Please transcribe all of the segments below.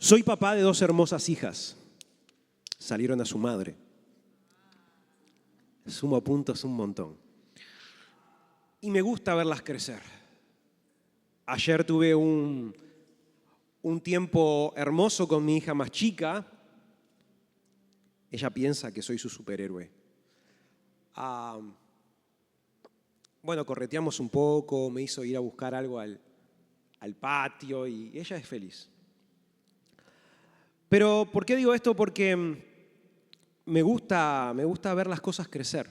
Soy papá de 2 hermosas hijas. Salieron a su madre. Sumo puntos un montón. Y me gusta verlas crecer. Ayer tuve un tiempo hermoso con mi hija más chica. Ella piensa que soy su superhéroe. Bueno, correteamos un poco, me hizo ir a buscar algo al patio y ella es feliz. Pero, ¿por qué digo esto? Porque me gusta ver las cosas crecer.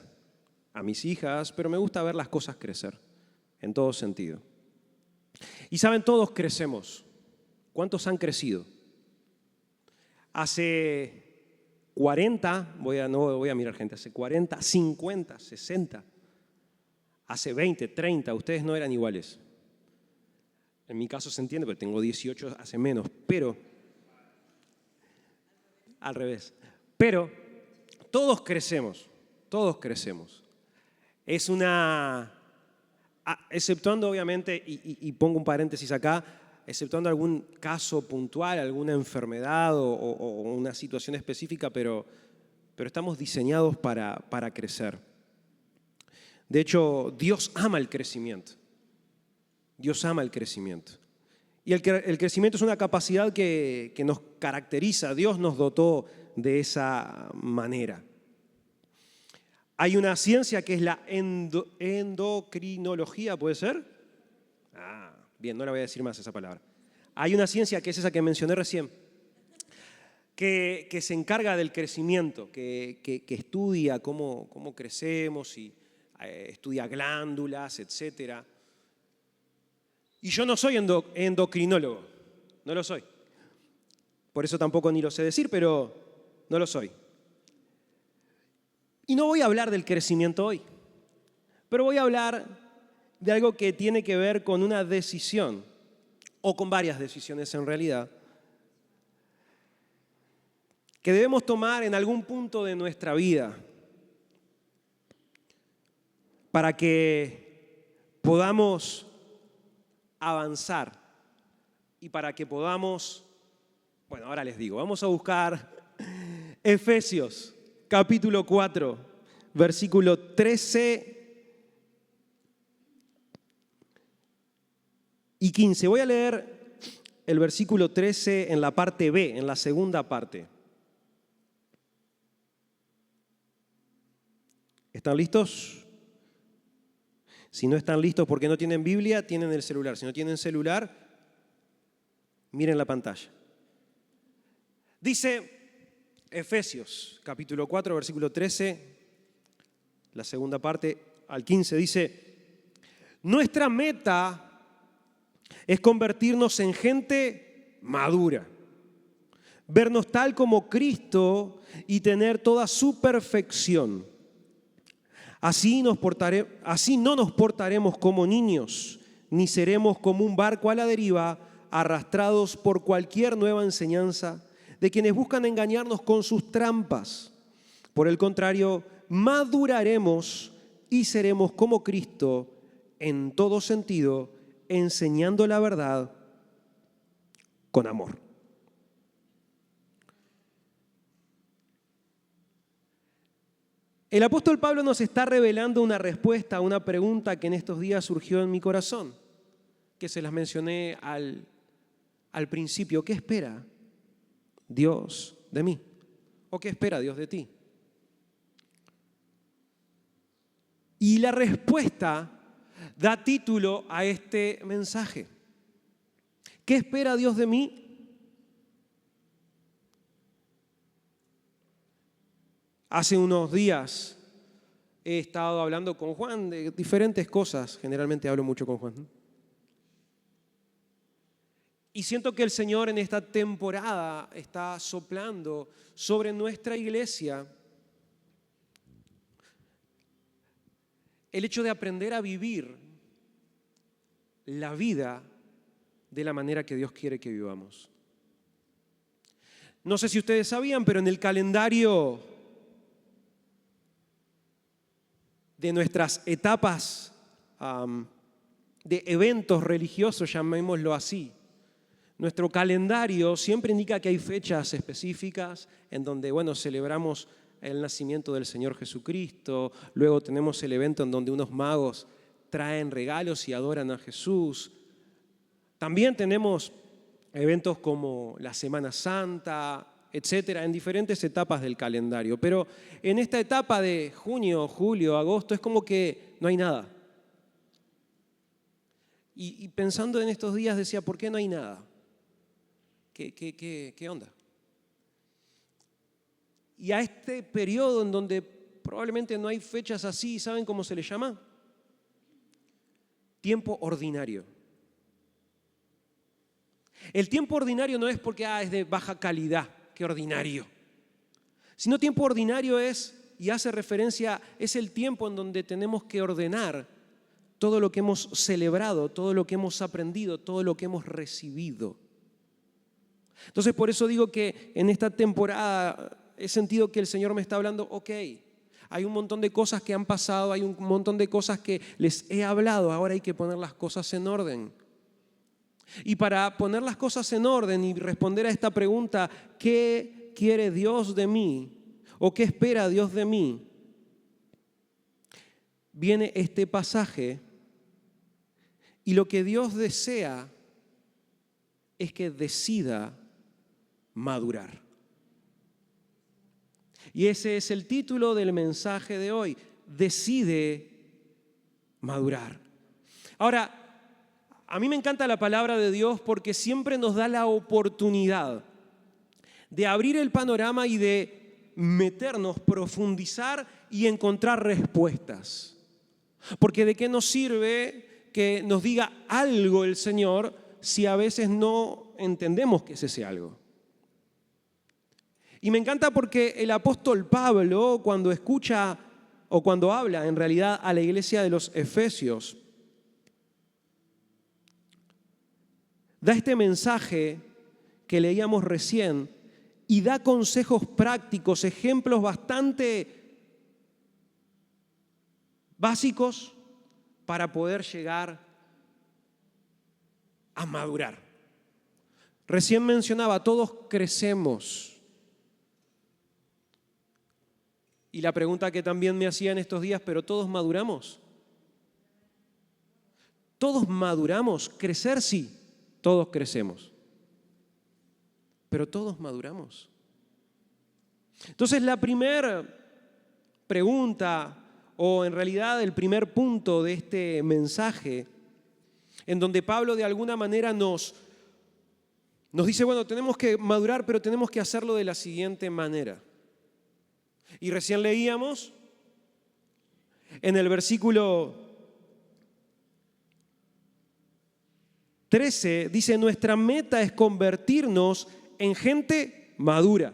A mis hijas, pero me gusta ver las cosas crecer, en todo sentido. Y saben, todos crecemos. ¿Cuántos han crecido? Hace 40, no voy a mirar gente, hace 40, 50, 60, hace 20, 30, ustedes no eran iguales. En mi caso se entiende, pero tengo 18, hace menos, pero al revés. Pero todos crecemos, todos crecemos. Es una, exceptuando obviamente, y pongo un paréntesis acá, exceptuando algún caso puntual, alguna enfermedad o una situación específica, pero estamos diseñados para crecer. De hecho, Dios ama el crecimiento. Dios ama el crecimiento. Y el crecimiento es una capacidad que nos caracteriza. Dios nos dotó de esa manera. Hay una ciencia que es la endocrinología, ¿puede ser? Bien, no la voy a decir más esa palabra. Hay una ciencia que es esa que mencioné recién, que se encarga del crecimiento, que estudia cómo crecemos y estudia glándulas, etc. Y yo no soy endocrinólogo, no lo soy. Por eso tampoco ni lo sé decir, pero no lo soy. Y no voy a hablar del crecimiento hoy, pero voy a hablar de algo que tiene que ver con una decisión, o con varias decisiones en realidad, que debemos tomar en algún punto de nuestra vida para que podamos avanzar y para que podamos, bueno, ahora les digo, vamos a buscar Efesios capítulo 4, versículo 13 y 15. Voy a leer el versículo 13 en la parte B, en la segunda parte. ¿Están listos? Si no están listos porque no tienen Biblia, tienen el celular. Si no tienen celular, miren la pantalla. Dice Efesios, capítulo 4, versículo 13, la segunda parte al 15, dice: nuestra meta es convertirnos en gente madura, vernos tal como Cristo y tener toda su perfección. Así no nos portaremos como niños, ni seremos como un barco a la deriva, arrastrados por cualquier nueva enseñanza de quienes buscan engañarnos con sus trampas. Por el contrario, maduraremos y seremos como Cristo en todo sentido, enseñando la verdad con amor. El apóstol Pablo nos está revelando una respuesta a una pregunta que en estos días surgió en mi corazón, que se las mencioné al principio. ¿Qué espera Dios de mí? ¿O qué espera Dios de ti? Y la respuesta da título a este mensaje. ¿Qué espera Dios de mí? Hace unos días he estado hablando con Juan de diferentes cosas. Generalmente hablo mucho con Juan. Y siento que el Señor en esta temporada está soplando sobre nuestra iglesia el hecho de aprender a vivir la vida de la manera que Dios quiere que vivamos. No sé si ustedes sabían, pero en el calendario de nuestras etapas de eventos religiosos, llamémoslo así, Nuestro calendario siempre indica que hay fechas específicas en donde, celebramos el nacimiento del Señor Jesucristo. Luego tenemos el evento en donde unos magos traen regalos y adoran a Jesús. También tenemos eventos como la Semana Santa, etcétera, en diferentes etapas del calendario. Pero en esta etapa de junio, julio, agosto, es como que no hay nada. Y pensando en estos días decía, ¿por qué no hay nada? ¿Qué onda? Y a este periodo en donde probablemente no hay fechas así, ¿saben cómo se le llama? Tiempo ordinario. El tiempo ordinario no es porque es de baja calidad, qué ordinario. Sino tiempo ordinario es, y hace referencia, es el tiempo en donde tenemos que ordenar todo lo que hemos celebrado, todo lo que hemos aprendido, todo lo que hemos recibido. Entonces, por eso digo que en esta temporada he sentido que el Señor me está hablando, ok, hay un montón de cosas que han pasado, hay un montón de cosas que les he hablado, ahora hay que poner las cosas en orden. Y para poner las cosas en orden y responder a esta pregunta, ¿qué quiere Dios de mí? ¿O qué espera Dios de mí? Viene este pasaje y lo que Dios desea es que decida madurar. Y ese es el título del mensaje de hoy, decide madurar. Ahora, a mí me encanta la palabra de Dios porque siempre nos da la oportunidad de abrir el panorama y de meternos, profundizar y encontrar respuestas. Porque ¿de qué nos sirve que nos diga algo el Señor si a veces no entendemos qué es ese algo? Y me encanta porque el apóstol Pablo, cuando escucha o cuando habla en realidad a la iglesia de los Efesios, da este mensaje que leíamos recién y da consejos prácticos, ejemplos bastante básicos para poder llegar a madurar. Recién mencionaba, todos crecemos. Y la pregunta que también me hacía en estos días, ¿pero todos maduramos? ¿Todos maduramos? Crecer sí, todos crecemos. Pero todos maduramos. Entonces la primera pregunta, o en realidad el primer punto de este mensaje, en donde Pablo de alguna manera nos dice, bueno, tenemos que madurar, pero tenemos que hacerlo de la siguiente manera. Y recién leíamos en el versículo 13, dice, nuestra meta es convertirnos en gente madura,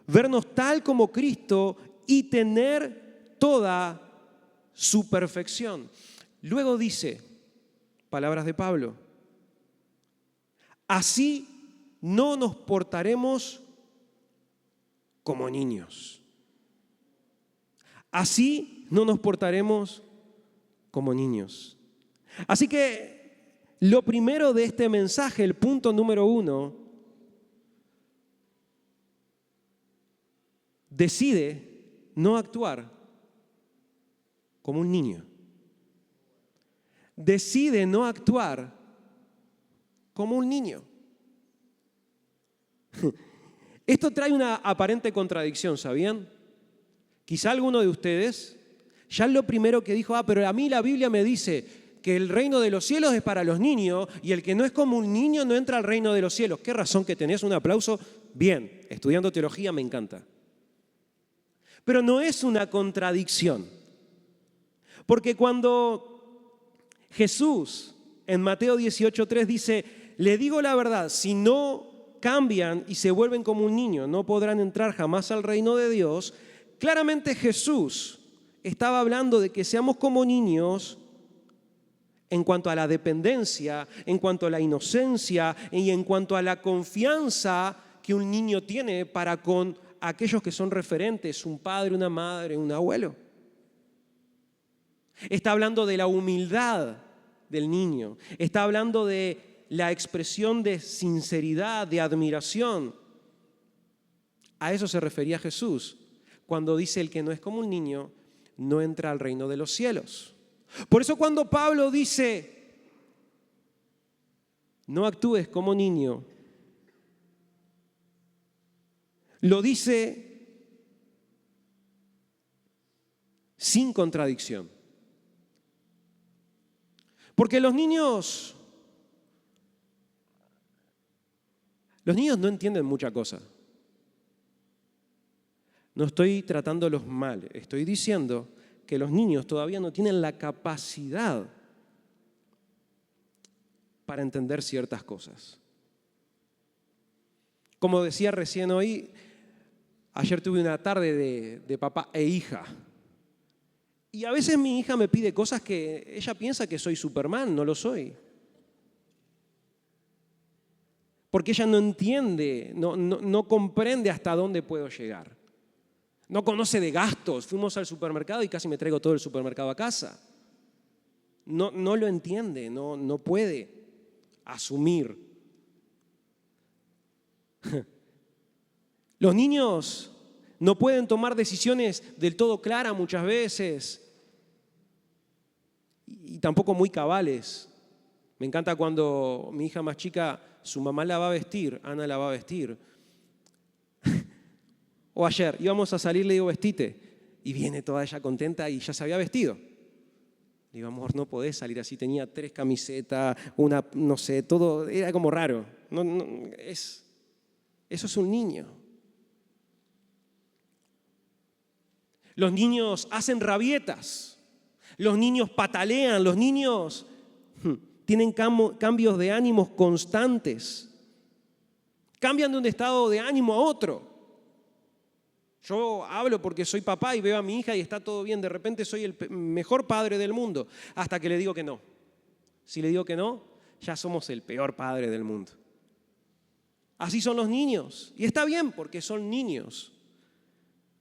vernos tal como Cristo y tener toda su perfección. Luego dice, palabras de Pablo, así no nos portaremos como niños. Así no nos portaremos como niños. Así que lo primero de este mensaje, el punto número 1, decide no actuar como un niño. Decide no actuar como un niño. Esto trae una aparente contradicción, ¿sabían? Quizá alguno de ustedes ya lo primero que dijo, pero a mí la Biblia me dice que el reino de los cielos es para los niños y el que no es como un niño no entra al reino de los cielos. ¿Qué razón que tenés? Un aplauso. Bien, estudiando teología me encanta. Pero no es una contradicción. Porque cuando Jesús en Mateo 18:3 dice, le digo la verdad, si no cambian y se vuelven como un niño, no podrán entrar jamás al reino de Dios. Claramente Jesús estaba hablando de que seamos como niños en cuanto a la dependencia, en cuanto a la inocencia y en cuanto a la confianza que un niño tiene para con aquellos que son referentes, un padre, una madre, un abuelo. Está hablando de la humildad del niño, está hablando de la expresión de sinceridad, de admiración. A eso se refería Jesús cuando dice: el que no es como un niño no entra al reino de los cielos. Por eso cuando Pablo dice: no actúes como niño, lo dice sin contradicción. Porque los niños no entienden mucha cosa. No estoy tratándolos mal, estoy diciendo que los niños todavía no tienen la capacidad para entender ciertas cosas. Como decía recién hoy, ayer tuve una tarde de papá e hija. Y a veces mi hija me pide cosas que ella piensa que soy Superman, no lo soy. Porque ella no entiende, no comprende hasta dónde puedo llegar. No conoce de gastos. Fuimos al supermercado y casi me traigo todo el supermercado a casa. No lo entiende, no puede asumir. Los niños no pueden tomar decisiones del todo claras muchas veces y tampoco muy cabales. Me encanta cuando mi hija más chica, su mamá la va a vestir, Ana la va a vestir. O ayer íbamos a salir, le digo: vestite. Y viene toda ella contenta y ya se había vestido. Le digo: amor, no podés salir así. Tenía 3 camisetas, una, no sé, todo, era como raro. Eso es un niño. Los niños hacen rabietas. Los niños patalean. Los niños tienen cambios de ánimos constantes. Cambian de un estado de ánimo a otro. Yo hablo porque soy papá y veo a mi hija y está todo bien. De repente soy el mejor padre del mundo hasta que le digo que no. Si le digo que no, ya somos el peor padre del mundo. Así son los niños. Y está bien porque son niños.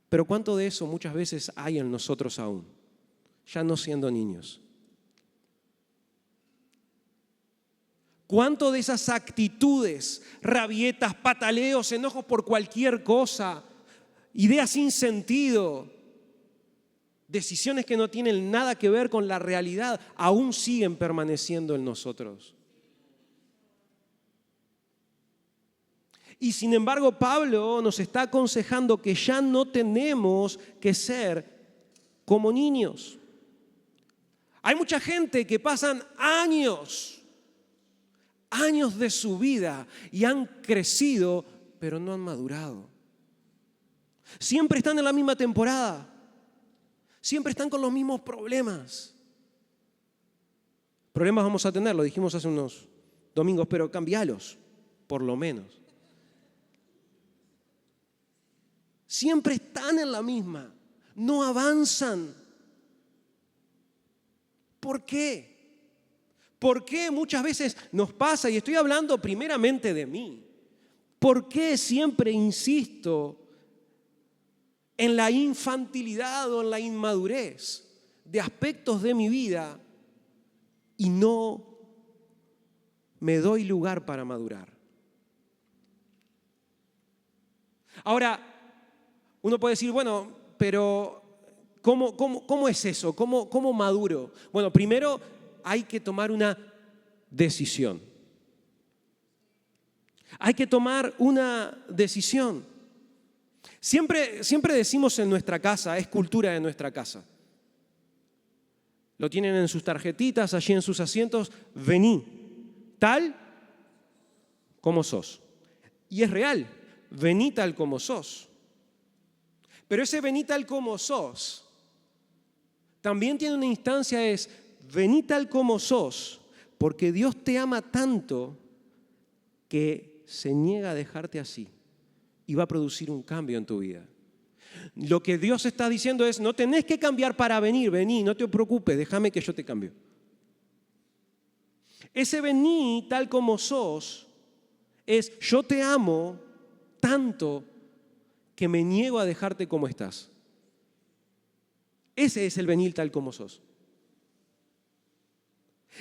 Pero ¿cuánto de eso muchas veces hay en nosotros aún? Ya no siendo niños. ¿Cuánto de esas actitudes, rabietas, pataleos, enojos por cualquier cosa, ideas sin sentido, decisiones que no tienen nada que ver con la realidad, aún siguen permaneciendo en nosotros? Y sin embargo, Pablo nos está aconsejando que ya no tenemos que ser como niños. Hay mucha gente que pasan años de su vida y han crecido, pero no han madurado. Siempre están en la misma temporada. Siempre están con los mismos problemas. Problemas vamos a tener, lo dijimos hace unos domingos, pero cambialos, por lo menos. Siempre están en la misma, no avanzan. ¿Por qué? ¿Por qué muchas veces nos pasa? Y estoy hablando primeramente de mí. ¿Por qué siempre insisto en la infantilidad o en la inmadurez de aspectos de mi vida y no me doy lugar para madurar? Ahora, uno puede decir: bueno, pero ¿cómo es eso? ¿Cómo maduro? Bueno, primero hay que tomar una decisión. Hay que tomar una decisión. Siempre decimos en nuestra casa, es cultura de nuestra casa. Lo tienen en sus tarjetitas, allí en sus asientos: vení, tal como sos. Y es real, vení tal como sos. Pero ese vení tal como sos también tiene una instancia, es vení tal como sos, porque Dios te ama tanto que se niega a dejarte así y va a producir un cambio en tu vida. Lo que Dios está diciendo es: no tenés que cambiar para venir, vení, no te preocupes, déjame que yo te cambio. Ese vení tal como sos es: yo te amo tanto que me niego a dejarte como estás. Ese es el venir tal como sos.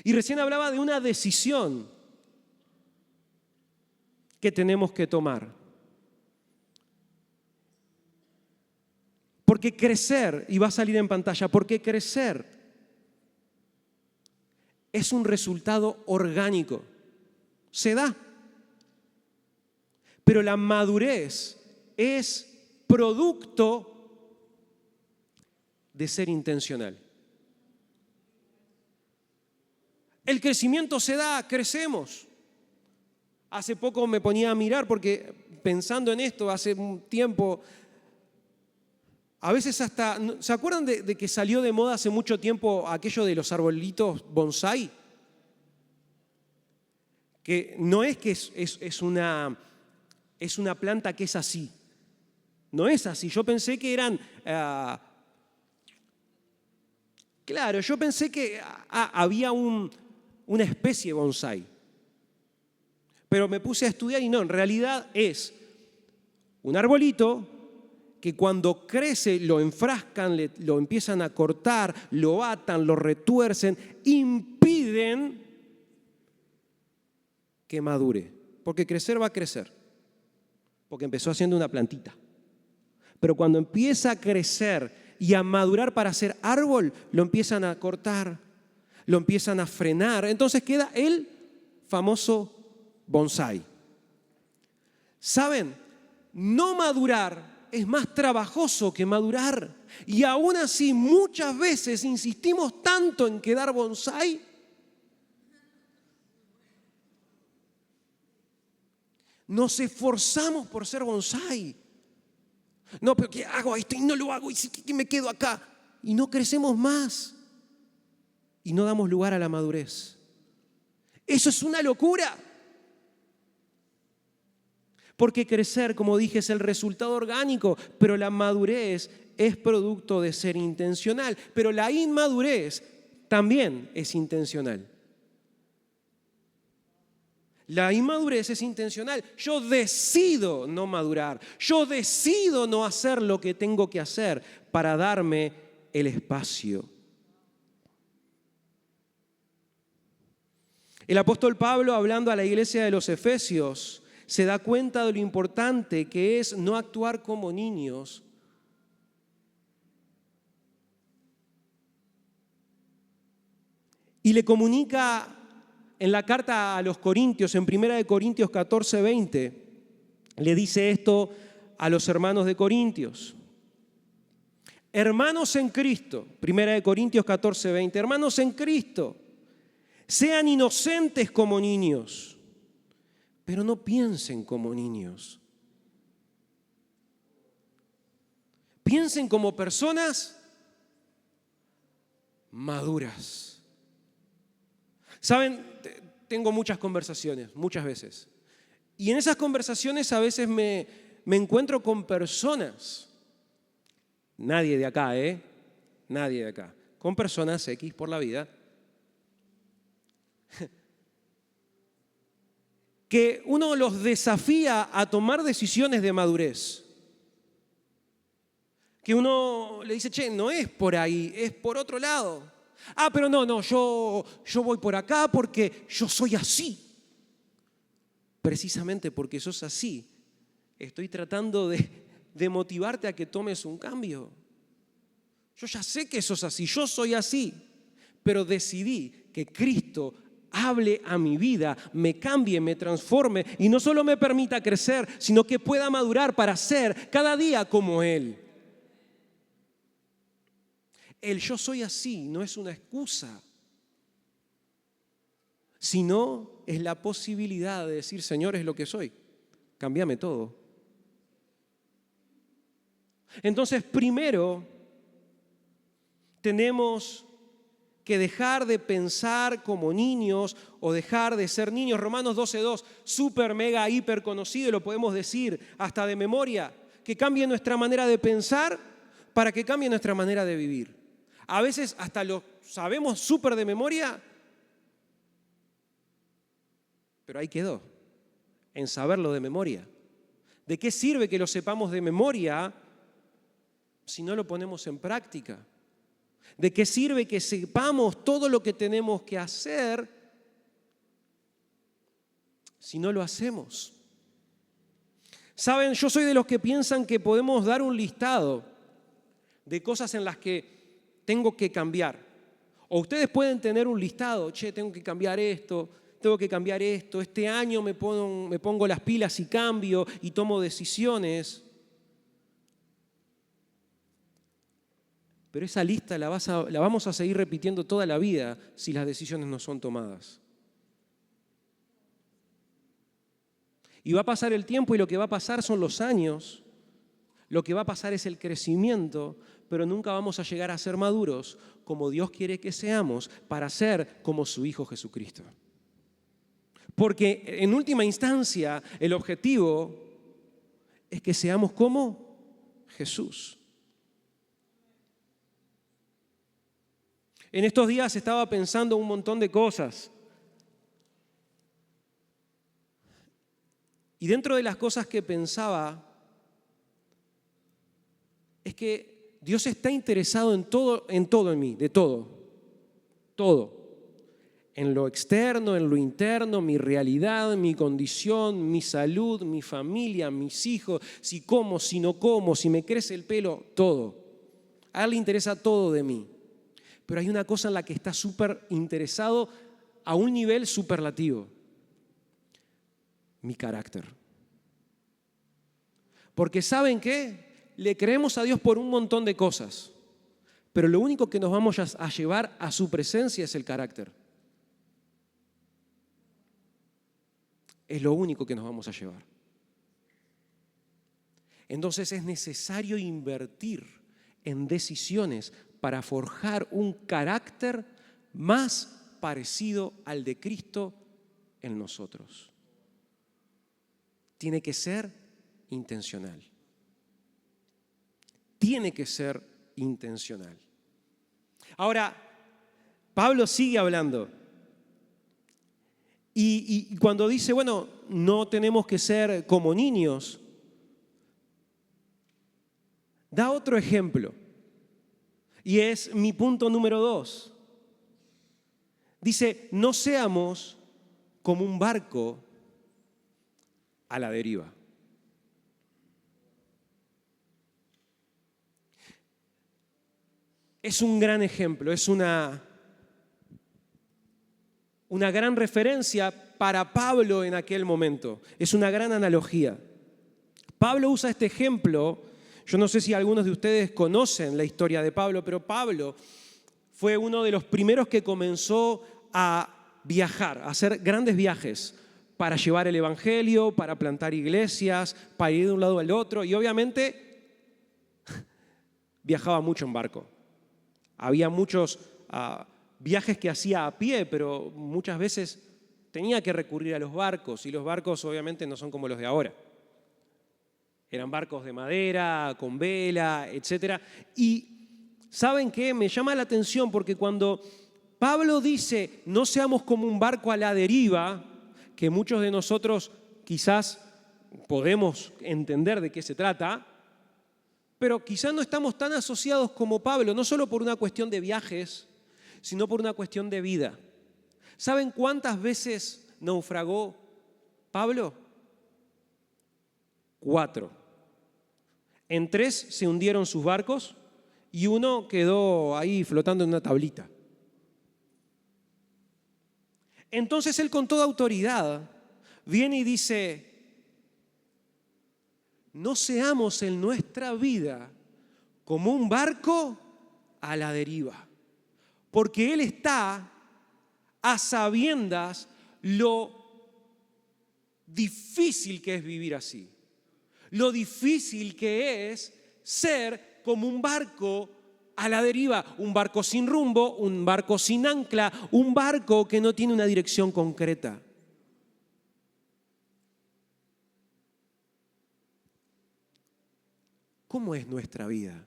Y recién hablaba de una decisión. que tenemos que tomar. Porque crecer, y va a salir en pantalla, porque crecer es un resultado orgánico. Se da. Pero la madurez es producto de ser intencional. El crecimiento se da, crecemos. Hace poco me ponía a mirar porque pensando en esto hace un tiempo, a veces hasta, ¿se acuerdan de que salió de moda hace mucho tiempo aquello de los arbolitos bonsái? Que no es que es una planta que es así. No es así. Yo pensé que eran... claro, yo pensé que había una especie bonsái. Pero me puse a estudiar y no, en realidad es un arbolito que cuando crece lo enfrascan, lo empiezan a cortar, lo atan, lo retuercen, impiden que madure. Porque crecer va a crecer. Porque empezó haciendo una plantita. Pero cuando empieza a crecer y a madurar para ser árbol, lo empiezan a cortar, lo empiezan a frenar. Entonces queda el famoso bonsái. ¿Saben? No madurar es más trabajoso que madurar. Y aún así muchas veces insistimos tanto en quedar bonsái. Nos esforzamos por ser bonsái. No, pero ¿qué hago esto? Y no lo hago, y me quedo acá. Y no crecemos más. Y no damos lugar a la madurez. Eso es una locura. Porque crecer, como dije, es el resultado orgánico, pero la madurez es producto de ser intencional. Pero la inmadurez también es intencional. La inmadurez es intencional. Yo decido no madurar. Yo decido no hacer lo que tengo que hacer para darme el espacio. El apóstol Pablo, hablando a la iglesia de los Efesios, se da cuenta de lo importante que es no actuar como niños. Y le comunica en la carta a los Corintios, en 1 Corintios 14, 20, le dice esto a los hermanos de Corintios. Hermanos en Cristo, 1 Corintios 14, 20, hermanos en Cristo, sean inocentes como niños, pero no piensen como niños. Piensen como personas maduras. ¿Saben? Tengo muchas conversaciones, muchas veces. Y en esas conversaciones a veces me encuentro con personas, nadie de acá, nadie de acá, con personas X por la vida, que uno los desafía a tomar decisiones de madurez. Que uno le dice, che, no es por ahí, es por otro lado. Ah, pero no, yo voy por acá porque yo soy así. Precisamente porque sos así, estoy tratando de motivarte a que tomes un cambio. Yo ya sé que sos así, yo soy así, pero decidí que Cristo hable a mi vida, me cambie, me transforme y no solo me permita crecer, sino que pueda madurar para ser cada día como Él. El yo soy así no es una excusa, sino es la posibilidad de decir, Señor, es lo que soy, cámbiame todo. Entonces, primero, tenemos que dejar de pensar como niños o dejar de ser niños. Romanos 12:2, súper, mega, hiper conocido, y lo podemos decir hasta de memoria, que cambie nuestra manera de pensar para que cambie nuestra manera de vivir. A veces hasta lo sabemos súper de memoria, pero ahí quedó, en saberlo de memoria. ¿De qué sirve que lo sepamos de memoria si no lo ponemos en práctica? ¿De qué sirve que sepamos todo lo que tenemos que hacer si no lo hacemos? Saben, yo soy de los que piensan que podemos dar un listado de cosas en las que tengo que cambiar. O ustedes pueden tener un listado, tengo que cambiar esto, tengo que cambiar esto, este año me pongo las pilas y cambio y tomo decisiones. Pero esa lista la vamos a seguir repitiendo toda la vida si las decisiones no son tomadas. Y va a pasar el tiempo y lo que va a pasar son los años. Lo que va a pasar es el crecimiento, pero nunca vamos a llegar a ser maduros como Dios quiere que seamos para ser como su Hijo Jesucristo. Porque en última instancia el objetivo es que seamos como Jesús. En estos días estaba pensando un montón de cosas. Y dentro de las cosas que pensaba, es que Dios está interesado en todo en mí, de todo. Todo. En lo externo, en lo interno, mi realidad, mi condición, mi salud, mi familia, mis hijos, si como, si no como, si me crece el pelo, todo. A Él le interesa todo de mí. Pero hay una cosa en la que está súper interesado a un nivel superlativo. Mi carácter. Porque ¿saben qué? Le creemos a Dios por un montón de cosas, pero lo único que nos vamos a llevar a su presencia es el carácter. Es lo único que nos vamos a llevar. Entonces es necesario invertir en decisiones para forjar un carácter más parecido al de Cristo en nosotros. Tiene que ser intencional. Tiene que ser intencional. Ahora, Pablo sigue hablando. Y cuando dice, bueno, no tenemos que ser como niños, da otro ejemplo. Y es mi punto número 2. Dice, no seamos como un barco a la deriva. Es un gran ejemplo, es una gran referencia para Pablo en aquel momento. Es una gran analogía. Pablo usa este ejemplo. Yo no sé si algunos de ustedes conocen la historia de Pablo, pero Pablo fue uno de los primeros que comenzó a viajar, a hacer grandes viajes para llevar el evangelio, para plantar iglesias, para ir de un lado al otro. Y obviamente viajaba mucho en barco. Había muchos viajes que hacía a pie, pero muchas veces tenía que recurrir a los barcos, y los barcos obviamente no son como los de ahora. Eran barcos de madera, con vela, etc. Y ¿saben qué? Me llama la atención porque cuando Pablo dice no seamos como un barco a la deriva, que muchos de nosotros quizás podemos entender de qué se trata, pero quizás no estamos tan asociados como Pablo, no solo por una cuestión de viajes, sino por una cuestión de vida. ¿Saben cuántas veces naufragó Pablo? 4. En 3 se hundieron sus barcos y uno quedó ahí flotando en una tablita. Entonces él con toda autoridad viene y dice, no seamos en nuestra vida como un barco a la deriva, porque Él está a sabiendas lo difícil que es vivir así, lo difícil que es ser como un barco a la deriva, un barco sin rumbo, un barco sin ancla, un barco que no tiene una dirección concreta. ¿Cómo es nuestra vida?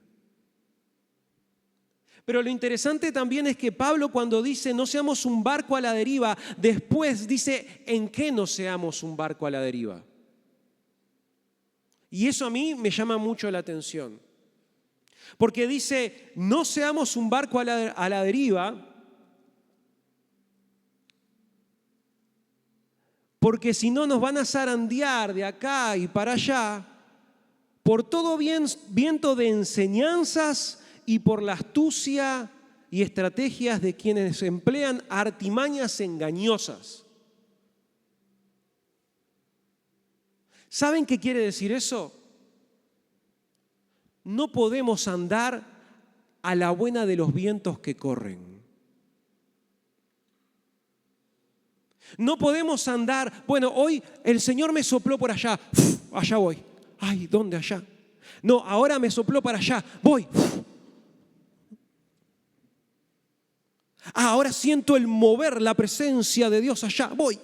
Pero lo interesante también es que Pablo, cuando dice no seamos un barco a la deriva, después dice en qué no seamos un barco a la deriva. Y eso a mí me llama mucho la atención. Porque dice no seamos un barco a la deriva porque si no nos van a zarandear de acá y para allá por todo viento de enseñanzas y por la astucia y estrategias de quienes emplean artimañas engañosas. ¿Saben qué quiere decir eso? No podemos andar a la buena de los vientos que corren. No podemos andar, bueno, hoy el Señor me sopló por allá, allá voy. Ay, ¿dónde allá? No, ahora me sopló para allá, voy. Ahora siento el mover, la presencia de Dios allá, voy.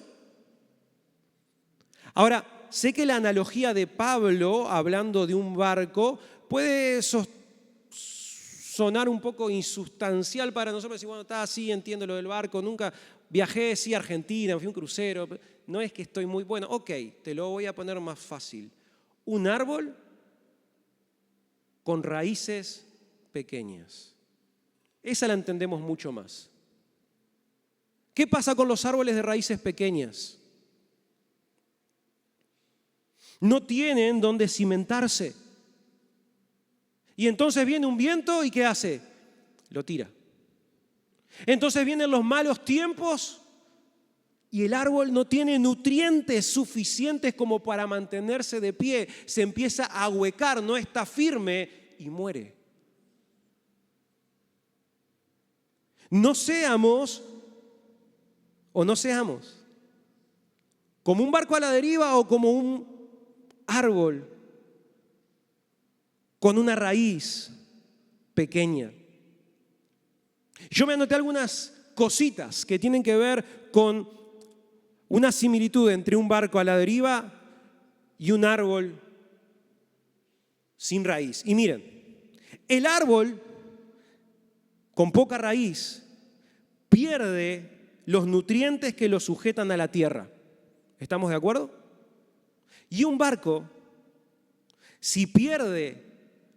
Ahora, sé que la analogía de Pablo, hablando de un barco, puede sonar un poco insustancial para nosotros. Decir, bueno, está así, entiendo lo del barco, nunca viajé, sí, a Argentina, fui a un crucero. No es que estoy muy bueno. Ok, te lo voy a poner más fácil. Un árbol con raíces pequeñas. Esa la entendemos mucho más. ¿Qué pasa con los árboles de raíces pequeñas? No tienen donde cimentarse. Y entonces viene un viento y ¿qué hace? Lo tira. Entonces vienen los malos tiempos y el árbol no tiene nutrientes suficientes como para mantenerse de pie. Se empieza a ahuecar, no está firme y muere. No seamos como un barco a la deriva o como un árbol con una raíz pequeña. Yo me anoté algunas cositas que tienen que ver con una similitud entre un barco a la deriva y un árbol sin raíz. Y miren, el árbol con poca raíz pierde los nutrientes que lo sujetan a la tierra. ¿Estamos de acuerdo? Y un barco, si pierde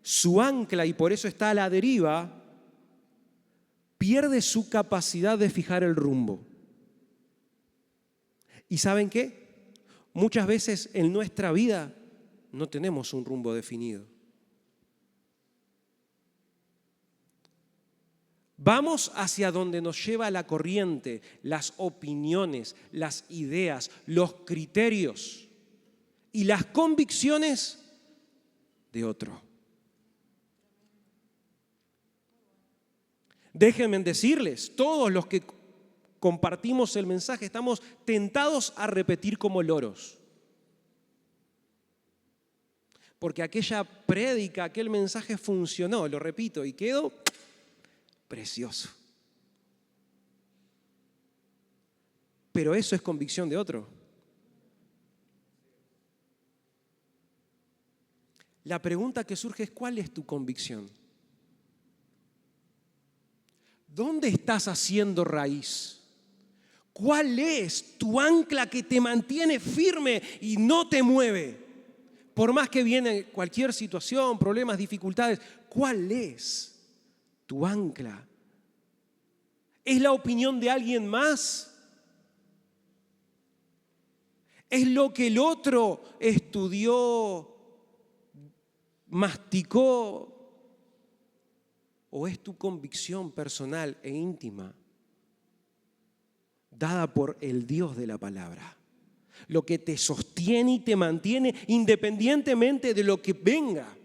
su ancla y por eso está a la deriva, pierde su capacidad de fijar el rumbo. ¿Y saben qué? Muchas veces en nuestra vida no tenemos un rumbo definido. Vamos hacia donde nos lleva la corriente, las opiniones, las ideas, los criterios y las convicciones de otro. Déjenme decirles, todos los que compartimos el mensaje estamos tentados a repetir como loros. Porque aquella prédica, aquel mensaje funcionó, lo repito, y quedó precioso. Pero eso es convicción de otro. La pregunta que surge es, ¿cuál es tu convicción? ¿Dónde estás haciendo raíz? ¿Cuál es tu ancla que te mantiene firme y no te mueve? Por más que viene cualquier situación, problemas, dificultades, ¿cuál es tu ancla? ¿Es la opinión de alguien más? ¿Es lo que el otro estudió, masticó? ¿O es tu convicción personal e íntima, dada por el Dios de la palabra? Lo que te sostiene y te mantiene independientemente de lo que venga.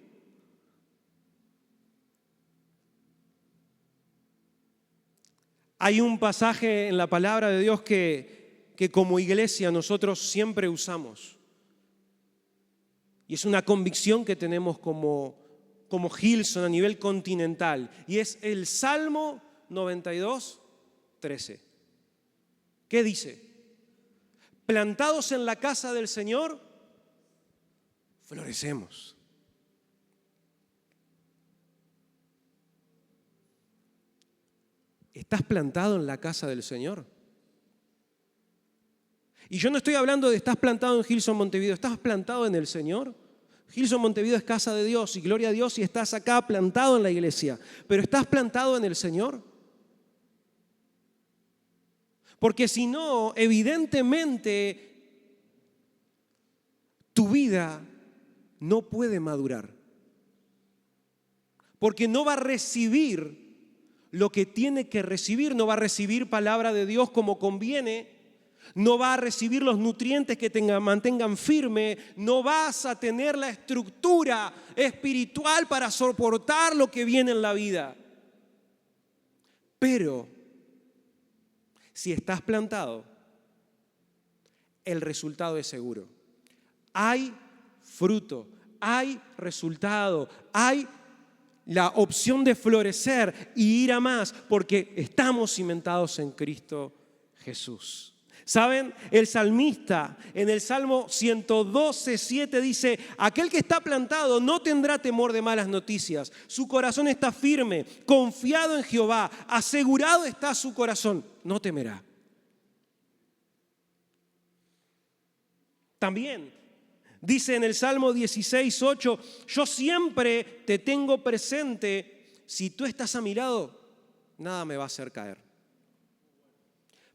Hay un pasaje en la palabra de Dios que como iglesia nosotros siempre usamos. Y es una convicción que tenemos como Hillsong a nivel continental. Y es el Salmo 92, 13. ¿Qué dice? Plantados en la casa del Señor, florecemos. ¿Estás plantado en la casa del Señor? Y yo no estoy hablando de estás plantado en Hillsong Montevideo, ¿estás plantado en el Señor? Hillsong Montevideo es casa de Dios y gloria a Dios y estás acá plantado en la iglesia, pero ¿estás plantado en el Señor? Porque si no, evidentemente tu vida no puede madurar. Porque no va a recibir lo que tiene que recibir, no va a recibir palabra de Dios como conviene, no va a recibir los nutrientes que mantengan firme, no vas a tener la estructura espiritual para soportar lo que viene en la vida. Pero si estás plantado, el resultado es seguro. Hay fruto, hay resultado, hay la opción de florecer y ir a más porque estamos cimentados en Cristo Jesús. ¿Saben? El salmista en el Salmo 112:7 dice: aquel que está plantado no tendrá temor de malas noticias. Su corazón está firme, confiado en Jehová, asegurado está su corazón, no temerá. También dice en el Salmo 16:8: yo siempre te tengo presente, si tú estás a mi lado, nada me va a hacer caer.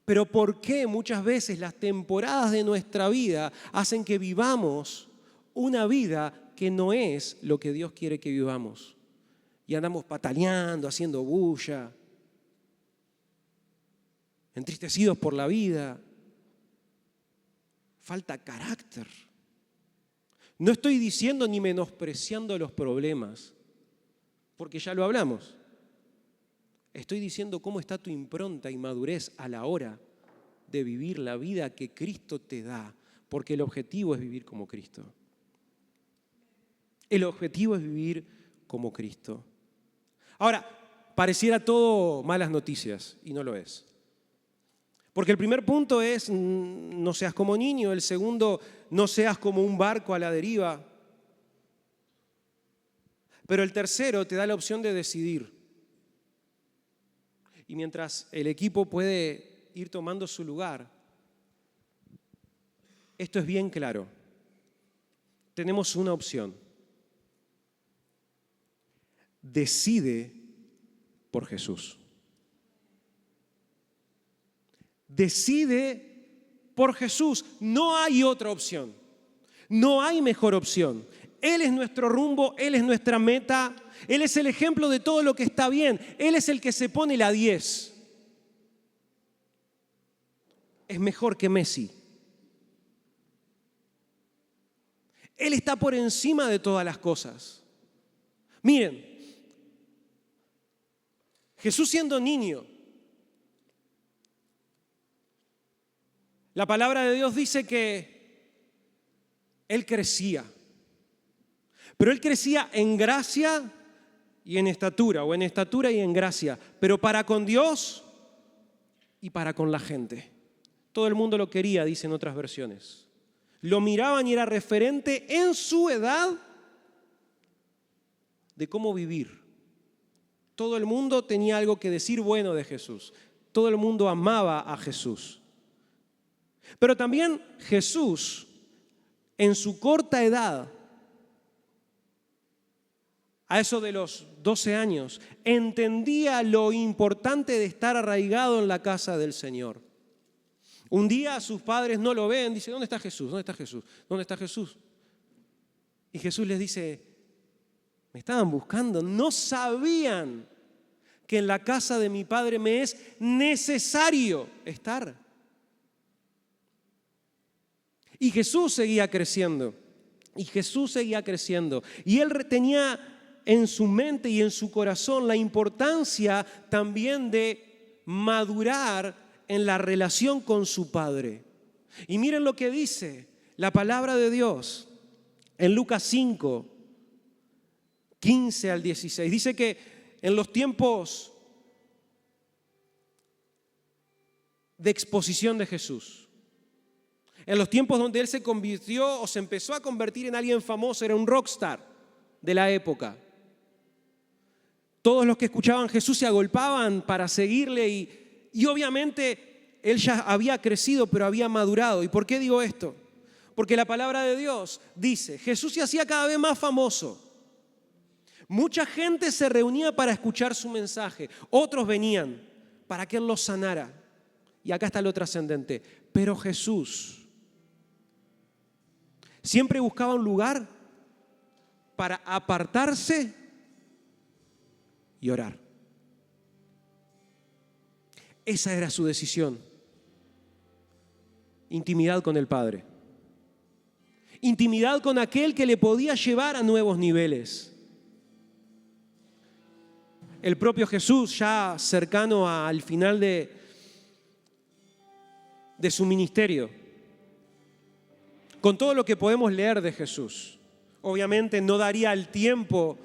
Pero ¿por qué muchas veces las temporadas de nuestra vida hacen que vivamos una vida que no es lo que Dios quiere que vivamos? Y andamos pataleando, haciendo bulla, entristecidos por la vida. Falta carácter. No estoy diciendo ni menospreciando los problemas, porque ya lo hablamos. Estoy diciendo cómo está tu impronta y madurez a la hora de vivir la vida que Cristo te da, porque el objetivo es vivir como Cristo. El objetivo es vivir como Cristo. Ahora, pareciera todo malas noticias, y no lo es. Porque el primer punto es: no seas como niño. El segundo: no seas como un barco a la deriva. Pero el tercero te da la opción de decidir. Y mientras el equipo puede ir tomando su lugar, esto es bien claro. Tenemos una opción. Decide por Jesús. Decide por Jesús. No hay otra opción. No hay mejor opción. Él es nuestro rumbo, Él es nuestra meta, Él es el ejemplo de todo lo que está bien. Él es el que se pone la 10. Es mejor que Messi. Él está por encima de todas las cosas. Miren, Jesús siendo niño, la palabra de Dios dice que Él crecía. Pero Él crecía en gracia y en estatura, o en estatura y en gracia, pero para con Dios y para con la gente. Todo el mundo lo quería, dicen otras versiones. Lo miraban y era referente en su edad de cómo vivir. Todo el mundo tenía algo que decir bueno de Jesús. Todo el mundo amaba a Jesús. Pero también Jesús, en su corta edad, a eso de los 12 años, entendía lo importante de estar arraigado en la casa del Señor. Un día sus padres no lo ven, dicen: ¿dónde está Jesús? ¿Dónde está Jesús? ¿Dónde está Jesús? Y Jesús les dice: me estaban buscando, no sabían que en la casa de mi Padre me es necesario estar. Y Jesús seguía creciendo, y Jesús seguía creciendo, y Él tenía en su mente y en su corazón la importancia también de madurar en la relación con su Padre. Y miren lo que dice la palabra de Dios en Lucas 5, 15 al 16. Dice que en los tiempos de exposición de Jesús, en los tiempos donde Él se convirtió o se empezó a convertir en alguien famoso, era un rockstar de la época. Todos los que escuchaban a Jesús se agolpaban para seguirle y obviamente Él ya había crecido, pero había madurado. ¿Y por qué digo esto? Porque la palabra de Dios dice: Jesús se hacía cada vez más famoso. Mucha gente se reunía para escuchar su mensaje. Otros venían para que Él los sanara. Y acá está lo trascendente. Pero Jesús Siempre buscaba un lugar para apartarse y orar. Esa era su decisión. Intimidad con el Padre. Intimidad con aquel que le podía llevar a nuevos niveles. El propio Jesús, ya cercano al final de su ministerio, con todo lo que podemos leer de Jesús, obviamente no daría el tiempo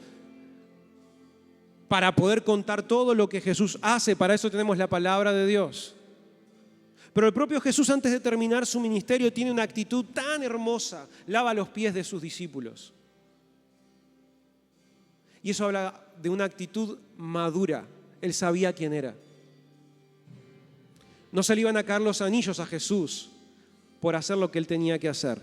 para poder contar todo lo que Jesús hace. Para eso tenemos la palabra de Dios. Pero el propio Jesús, antes de terminar su ministerio, tiene una actitud tan hermosa. Lava los pies de sus discípulos. Y eso habla de una actitud madura. Él sabía quién era. No se le iban a caer los anillos a Jesús por hacer lo que él tenía que hacer.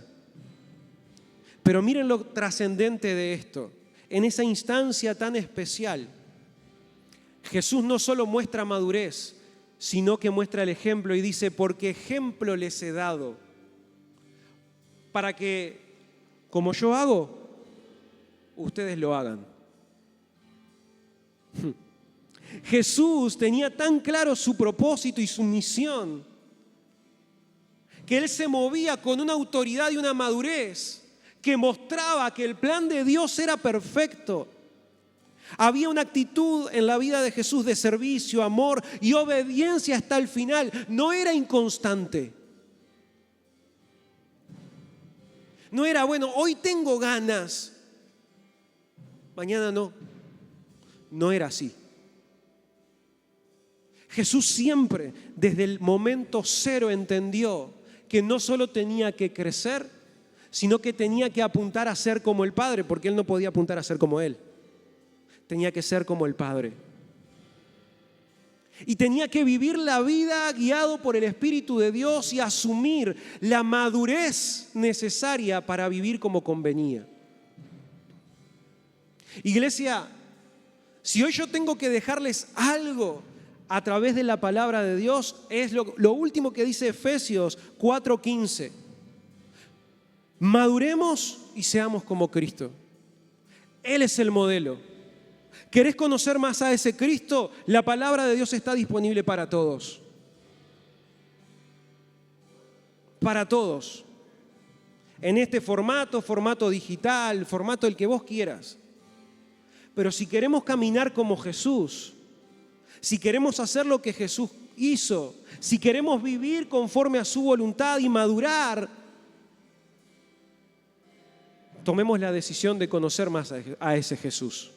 Pero miren lo trascendente de esto. En esa instancia tan especial, Jesús no solo muestra madurez, sino que muestra el ejemplo y dice, porque ejemplo les he dado, para que, como yo hago, ustedes lo hagan. Jesús tenía tan claro su propósito y su misión, que Él se movía con una autoridad y una madurez que mostraba que el plan de Dios era perfecto. Había una actitud en la vida de Jesús de servicio, amor y obediencia hasta el final. No era inconstante. No era, bueno, hoy tengo ganas, mañana no. No era así. Jesús siempre, desde el momento cero, entendió que no solo tenía que crecer, sino que tenía que apuntar a ser como el Padre, porque Él no podía apuntar a ser como Él. Tenía que ser como el Padre. Y tenía que vivir la vida guiado por el Espíritu de Dios y asumir la madurez necesaria para vivir como convenía. Iglesia, si hoy yo tengo que dejarles algo a través de la palabra de Dios, es lo último que dice Efesios 4:15. Maduremos y seamos como Cristo. Él es el modelo. ¿Querés conocer más a ese Cristo? La palabra de Dios está disponible para todos. Para todos. En este formato digital, formato el que vos quieras. Pero si queremos caminar como Jesús, si queremos hacer lo que Jesús hizo, si queremos vivir conforme a su voluntad y madurar, tomemos la decisión de conocer más a ese Jesús.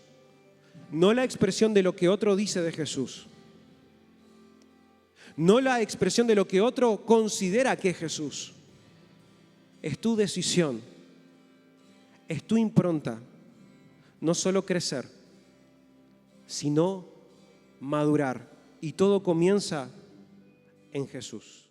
No la expresión de lo que otro dice de Jesús. No la expresión de lo que otro considera que es Jesús. Es tu decisión. Es tu impronta. No solo crecer, sino madurar. Y todo comienza en Jesús.